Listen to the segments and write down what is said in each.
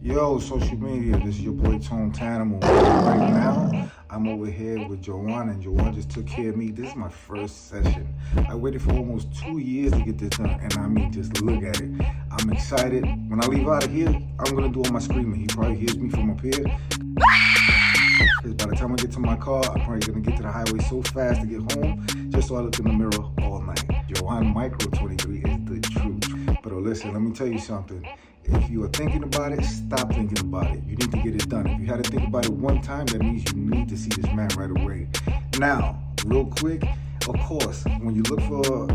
Yo, social media, this is your boy Tone Tanimal. Right now, I'm over here with Joanne, and Joanne just took care of me. This is my first session. I waited for almost 2 years to get this done, and I mean, just look at it. I'm excited. When I leave out of here, I'm gonna do all my screaming. He probably hears me from up here. Because by the time I get to my car, I'm probably gonna get to the highway so fast to get home, just so I look in the mirror all night. Joanne Micro 23 is the truth. But listen, let me tell you something. If you are thinking about it, stop thinking about it. You need to get it done. If you had to think about it one time, that means you need to see this man right away. Now, real quick, of course, when you look for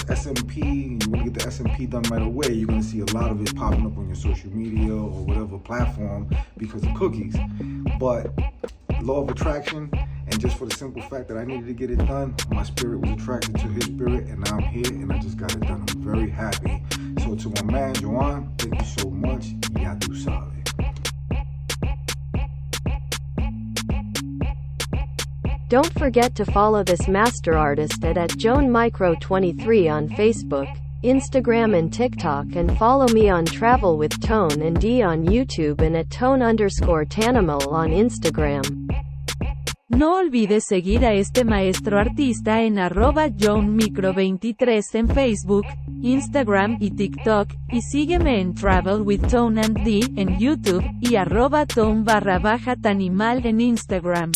SMP, and you want to get the SMP done right away, you're going to see a lot of it popping up on your social media or whatever platform because of cookies. But law of attraction, and just for the simple fact that I needed to get it done, my spirit was attracted to his spirit, and now I'm here and I just got it done. I'm very happy. So to my man, Joanne, thank you so much. Ya tu sabes. Don't forget to follow this master artist at @JoanMicro23 on Facebook, Instagram and TikTok, and follow me on Travel with Tone and D on YouTube and @Tone_Tanimal on Instagram. No olvides seguir a este maestro artista en @JoanMicro23 en Facebook, Instagram y TikTok, y sígueme en Travel with Tone and D en YouTube, y @Tone_Tanimal en Instagram.